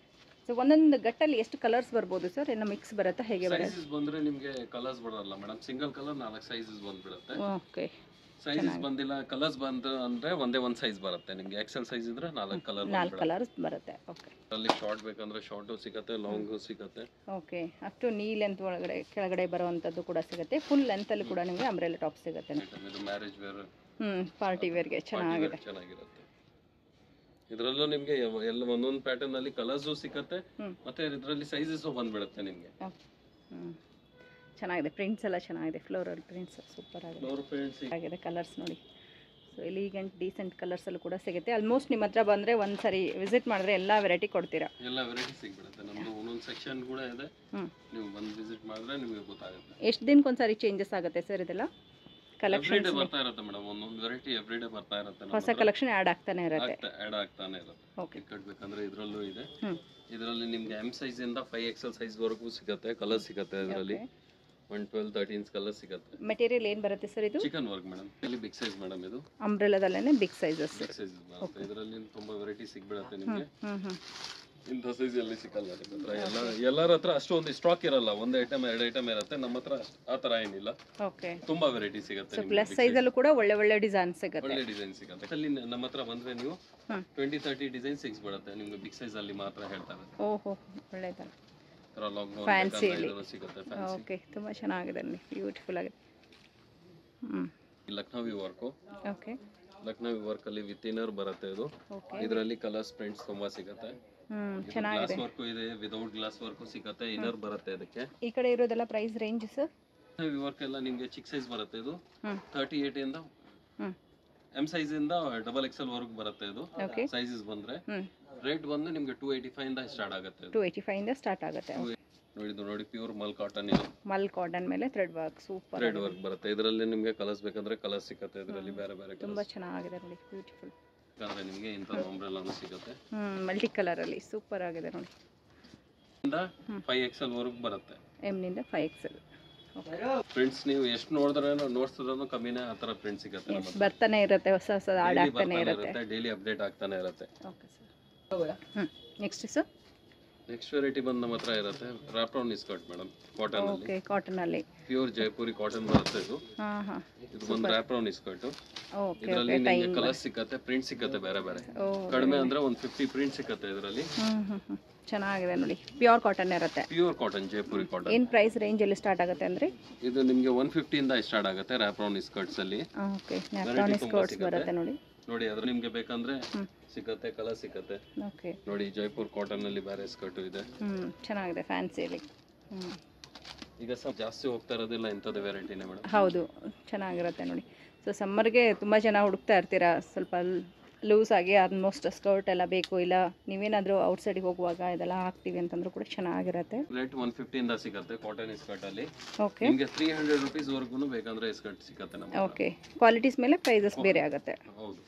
ಸೊ ಒಂದೊಂದು ಗಟ್ಟಲ್ಲಿ ಎಷ್ಟು ಕಲರ್ಸ್ ಬರ್ಬೋದು ಸರ್? ಏನೋ ಮಿಕ್ಸ್ ಬರುತ್ತಾ, ಹೇಗೆ ಬರುತ್ತೆ? ಸೈಜಸ್ ಬಂದ್ರೆ ನಿಮಗೆ ಕಲರ್ಸ್ ಬರಲ್ಲ ಮೇಡಮ್. ಸಿಂಗಲ್ ಕಲರ್ 4 ಸೈಜಸ್ ಬಂದ್ಬಿಡುತ್ತೆ. ಓಕೆ, ಸೈಜಸ್ ಬಂದಿಲ್ಲ, ಕಲರ್ಸ್ ಬಂದ್ರೆ ಅಂದ್ರೆ ಒಂದೇ ಒಂದು ಸೈಜ್ ಬರುತ್ತೆ ನಿಮಗೆ. XL ಸೈಜ್ ಇದ್ರೆ 4 ಕಲರ್, 4 ಕಲರ್ಸ್ ಬರುತ್ತೆ. ಓಕೆ, ಅಲ್ಲಿ ಶಾರ್ಟ್ ಬೇಕಂದ್ರೆ ಶಾರ್ಟು ಸಿಗುತ್ತೆ, ಲಾಂಗು ಸಿಗುತ್ತೆ. ಓಕೆ, ಅಷ್ಟು ನೀ ಲೆಂತ್ ಒಳಗಡೆ ಕೆಳಗಡೆ ಬರುವಂಥದ್ದು ಕೂಡ ಸಿಗುತ್ತೆ. ಫುಲ್ ಲೆಂತ್ ಅಲ್ಲಿ ಕೂಡ ನಿಮಗೆ ಅಂಬ್ರೆಲಾ ಟಾಪ್ ಸಿಗುತ್ತೆ. ಇದು ಮ್ಯಾರೇಜ್ ವೇರ್, ಪಾರ್ಟಿ ವೇರ್ಗೆ ಚೆನ್ನಾಗಿರುತ್ತೆ. ಇದರಲ್ಲೂ ನಿಮಗೆ ಎಲ್ಲ ಒಂದೊಂದು ಪ್ಯಾಟರ್ನ್ ಅಲ್ಲಿ ಕಲರ್ಸು ಸಿಗುತ್ತೆ, ಮತ್ತೆ ಇದರಲ್ಲಿ ಸೈಜಸ್ ಬಂದ್ಬಿಡುತ್ತೆ ನಿಮಗೆ. ಚೆನ್ನಾಗಿದೆ, ಪ್ರಿಂಟ್ಸ್ ಎಲ್ಲ ಚೆನ್ನಾಗಿದೆ. ಫ್ಲೋರಲ್ ಪ್ರಿಂಟ್ಸ್ ಸೂಪರ್ ಆಗಿದೆ. ಕಲರ್ಸ್ ನೋಡಿ, ಸೊ ಎಲಿಗೆಂಟ್ ಡೀಸೆಂಟ್ ಕಲರ್ಸ್ ಅಲ್ಲೂ ಕೂಡ ಸಿಗುತ್ತೆ. ಆಲ್ಮೋಸ್ಟ್ ನಿಮ್ಮ ಹತ್ರ ಬಂದ್ರೆ ಒಂದ್ಸರಿ ವಿಸಿಟ್ ಮಾಡಿದ್ರೆ ಎಲ್ಲ ವೆರೈಟಿ ಕೊಡ್ತೀರಾ. ಎಲ್ಲ ವೆರೈಟಿ ಸಿಗ್ಬಿಡುತ್ತೆ. ನಮ್ದು ಒಂದೊಂದು ಸೆಕ್ಷನ್ ಕೂಡ ಇದೆ, ನೀವು ಬಂದು ವಿಸಿಟ್ ಮಾಡಿದ್ರೆ ನಿಮಗೆ ಗೊತ್ತಾಗುತ್ತೆ. ಎಷ್ಟು ದಿನಕ್ಕೊಂದ್ಸರಿ ಚೇಂಜಸ್ ಆಗುತ್ತೆ ಸರ್ ಇದೆಲ್ಲ ಕಲೆಕ್ಷನ್? ಬರ್ತಾ ಇರುತ್ತೆ ಮೇಡಮ್, ಒಂದೊಂದು ವೆರೈಟಿ ಎವ್ರಿಡೇ ಬರ್ತಾ ಇರುತ್ತೆ. ಹೊಸ ಕಲೆಕ್ಷನ್ ಆಡ್ ಆಗ್ತಾನೆ ಇರುತ್ತೆ. ಆಡ್ ಆಗ್ತಾನೆ ಇರುತ್ತೆ. ಓಕೆ, ಕಟ್ಬೇಕಂದ್ರೆ ಇದರಲ್ಲೂ ಇದೆ. ಇದರಲ್ಲಿ ನಿಮಗೆ M ಸೈಜ್ ಇಂದ 5XL ಸೈಜ್ ವರೆಗೂ ಸಿಗುತ್ತೆ. ಕಲರ್ ಸಿಗುತ್ತೆ ಇದರಲ್ಲಿ 112, 13 ಕಲರ್ ಸಿಗುತ್ತೆ. ಮೆಟೀರಿಯಲ್ ಏನು ಬರುತ್ತೆ ಸರ್ ಇದು? Chicken work madam. ಇಲ್ಲಿ ಬಿಗ್ ಸೈಜ್ ಮೇಡಮ್, ಇದು ಅಂಬ್ರೆಲಾದಲ್ಲೇನೆ ಬಿಗ್ ಸೈಜಸ್. ಬಿಗ್ ಸೈಜ್ ಬರುತ್ತೆ. ಇದರಲ್ಲಿ ತುಂಬಾ ವೆರೈಟಿ ಸಿಗ್ಬಿಡುತ್ತೆ ನಿಮಗೆ. ಇಂಥ ಸೈಜ್ ಅಲ್ಲಿ ಸಿಕ್ಕಲ್ಲ ನಿಮ್ಮ ಹತ್ರ. ಎಲ್ಲರ ಹತ್ರ ಅಷ್ಟೊಂದು ಸ್ಟಾಕ್ ಇರಲ್ಲ. ಒಂದು ಐಟಮ್ 2 ಐಟಮ್ ಇರುತ್ತೆ. ನಮ್ಮ ಹತ್ರ ಆ ತರ ಏನಿಲ್ಲ. ಓಕೆ, ತುಂಬಾ ವೆರೈಟಿ ಸಿಗುತ್ತೆ. ಪ್ಲಸ್ ಸೈಜ್ ಅಲ್ಲೂ ಕೂಡ ಒಳ್ಳೆ ಒಳ್ಳೆ ಡಿಸೈನ್ ಸಿಗುತ್ತೆ. ಒಳ್ಳೆ ಡಿಸೈನ್ ಸಿಗುತ್ತೆ. ಅಲ್ಲಿ ನಮ್ಮ ಹತ್ರ ಬಂದ್ರೆ ನೀವು 20-30 ಡಿಸೈನ್ ಸಿಗ್ಬಿಡುತ್ತೆ ನಿಮ್ಗೆ. ಬಿಗ್ ಸೈಜ್ ಅಲ್ಲಿ ಮಾತ್ರ ಹೇಳ್ತಾರೆ. ಓಹೋ, ಒಳ್ಳೆದಲ್ಲ. ಫ್ಯಾನ್ಸಿ ಸಿಗುತ್ತೆ. ಓಕೆ, ತುಂಬಾ ಚೆನ್ನಾಗಿದೆ ನೋಡಿ, ಬ್ಯೂಟಿಫುಲ್ ಆಗಿದೆ. Lucknowi work. Okay, Lucknowi work ಅಲ್ಲಿ ವಿತ್ ಇನ್ನರ್ ಬರುತ್ತೆ ಇದು. ಇದರಲ್ಲಿ ಕಲರ್ಸ್ ಪ್ರಿಂಟ್ಸ್ ತುಂಬಾ ಸಿಗುತ್ತೆ. ಚೆನ್ನಾಗಿದೆ. ಗ್ಲಾಸ್ ವರ್ಕ್ ಇದೆ, ವಿದೌಟ್ ಗ್ಲಾಸ್ ವರ್ಕ್ ಸಿಗುತ್ತೆ. ಇನ್ನರ್ ಬರುತ್ತೆ ಅದಕ್ಕೆ. ಈ ಕಡೆ ಇರೋದೆಲ್ಲ ಪ್ರೈಸ್ ರೇಂಜ್ ಸರ್? ಈ ವರ್ಕ್ ಎಲ್ಲ ನಿಮಗೆ ಚಿಕ್ಕ ಸೈಜ್ ಬರುತ್ತೆ. ಇದು 38 ಇಂದ M ಸೈಜ್ ಇಂದ XXL ವರೆಗೂ ಬರುತ್ತೆ. ಇದು ಸೈಜಸ್ ಬಂದ್ರೆ ರೇಟ್ ಬಂದು ನಿಮಗೆ 285 ಇಂದ ಸ್ಟಾರ್ಟ್ ಆಗುತ್ತೆ. 285 ಇಂದ ಸ್ಟಾರ್ಟ್ ಆಗುತ್ತೆ. ನೋಡಿ ಪ್ಯೂರ್ ಮಲ್ ಕಾಟನ್. ಇದು ಮಲ್ ಕಾಟನ್ ಮೇಲೆ thread work, super thread work ಬರುತ್ತೆ. ಇದರಲ್ಲಿ ನಿಮಗೆ ಕಲರ್ಸ್ ಬೇಕಂದ್ರೆ ಕಲರ್ ಸಿಗುತ್ತೆ. ಇದರಲ್ಲಿ ಬೇರೆ ಬೇರೆ ತುಂಬಾ ಚೆನ್ನಾಗಿದೆ ನೋಡಿ, ಬ್ಯೂಟಿಫುಲ್. ಯಾಕಂದ್ರೆ ನಿಮಗೆ ಇಂಥದ್ದು ಅಂಬ್ರೆಲಾನು ಸಿಗುತ್ತೆ. ಮಲ್ಟಿ ಕಲರಲ್ಲಿ ಸೂಪರ್ ಆಗಿದೆ ನೋಡಿ. 5XL ವರೆಗೂ ಬರುತ್ತೆ. M ನಿಂದ 5XL. ಪ್ರಿಂಟ್ಸ್ ನೀವು ಎಷ್ಟು ನೋಡ್ತಿದ್ರೂ ಕಮ್ಮಿನೇ ಆ ಥರ ಪ್ರಿಂಟ್ ಸಿಗುತ್ತೆ. ಬರ್ತಾನೆ ಇರುತ್ತೆ, ಹೊಸ ಹೊಸ ಆಡ್ ಆಗ್ತಾನೆ ಇರುತ್ತೆ, ಡೈಲಿ ಅಪ್ಡೇಟ್ ಆಗ್ತಾನೆ ಇರುತ್ತೆ. Okay sir. Next sir, next variety ಬಂದು ನಮ್ಮ ಹತ್ರ ಇರುತ್ತೆ wrap round skirt madam, cotton ಅಲ್ಲಿ. ಓಕೆ, ಕಾಟನ್ ಅಲ್ಲಿ ಪ್ಯೂರ್ ಜೈಪುರಿ ಕಾಟನ್ ಬರುತ್ತೆ ಇದು. ಇದು ಬಂದು ರ್ಯಾಪ್ ರೌಂಡ್ ಸ್ಕರ್ಟ್. ಇದರಲ್ಲಿ ನಿಮಗೆ ಕಲರ್ ಸಿಗುತ್ತೆ, ಪ್ರಿಂಟ್ ಸಿಗುತ್ತೆ ಬೇರೆ ಬೇರೆ. ಕಡಿಮೆ ಅಂದ್ರೆ ಒಂದು 50 ಪ್ರಿಂಟ್ ಸಿಗುತ್ತೆ ಇದರಲ್ಲಿ. ಚೆನ್ನಾಗಿದೆ ನೋಡಿ, ಪ್ಯೂರ್ ಕಾಟನ್ ಇರುತ್ತೆ. Pure cotton, Jaipuri cotton. ಏನು ಪ್ರೈಸ್ ರೇಂಜ್ ಅಲ್ಲಿ ಸ್ಟಾರ್ಟ್ ಆಗುತ್ತೆ ಅಂದ್ರೆ? ಇದು ನಿಮಗೆ 150 ಇಂದ ಸ್ಟಾರ್ಟ್ ಆಗುತ್ತೆ ರ್ಯಾಪ್ ರೌಂಡ್ ಸ್ಕರ್ಟ್ಸ್ ಅಲ್ಲಿ. ಓಕೆ, ರ್ಯಾಪ್ ರೌಂಡ್ ಸ್ಕರ್ಟ್ಸ್ ಬರುತ್ತೆ ನೋಡಿ. ನೋಡಿ ಅದ್ರ ನಿಮಗೆ ಬೇಕಂದ್ರೆ ಸಿಗುತ್ತೆ, ಕಲರ್ ಸಿಗುತ್ತೆ. ಓಕೆ, ನೋಡಿ ಜೈಪುರ್ ಕಾಟನ್ ಅಲ್ಲಿ ಬೇರೆ ಸ್ಕರ್ಟ್ ಇದೆ. ಚೆನ್ನಾಗಿದೆ ಫ್ಯಾನ್ಸಿಯಲ್ಲಿ. ಈಗ ಸ್ವಲ್ಪ ಜಾಸ್ತಿ ಹೋಗ್ತಾ ಇರೋದಿಲ್ಲ ಇಂಥದ್ದು ವೆರೈಟಿನೇ ಮೇಡಮ್. ಹೌದು, ಚೆನ್ನಾಗಿರುತ್ತೆ ನೋಡಿ. ಸೊ ಸಮ್ಮರ್ಗೆ ತುಂಬ ಜನ ಹುಡುಕ್ತಾ ಇರ್ತೀರಾ ಸ್ವಲ್ಪ ಲೂಸ್ ಆಗಿ ಆಲ್ಮೋಸ್ಟ್ ಸ್ಕರ್ಟ್ ಎಲ್ಲ ಬೇಕು, ಇಲ್ಲ ನೀವೇನಾದರೂ ಔಟ್ಸೈಡಿಗೆ ಹೋಗುವಾಗ ಇದೆಲ್ಲ ಹಾಕ್ತೀವಿ ಅಂತಂದ್ರೂ ಕೂಡ ಚೆನ್ನಾಗಿರುತ್ತೆ. ರೇಟ್ 150 ಇಂದ ಸಿಗುತ್ತೆ ಕಾಟನ್ ಸ್ಕರ್ಟ್ ಅಲ್ಲಿ. ಓಕೆ, ನಿಮಗೆ 300 ರೂಪೀಸ್ ವರೆಗೂ ಬೇಕಂದ್ರೆ ಸ್ಕರ್ಟ್ ಸಿಗುತ್ತೆ ನಮಗೆ. ಓಕೆ, ಕ್ವಾಲಿಟೀಸ್ ಮೇಲೆ ಪ್ರೈಸಸ್ ಬೇರೆ ಆಗುತ್ತೆ. ಹೌದು.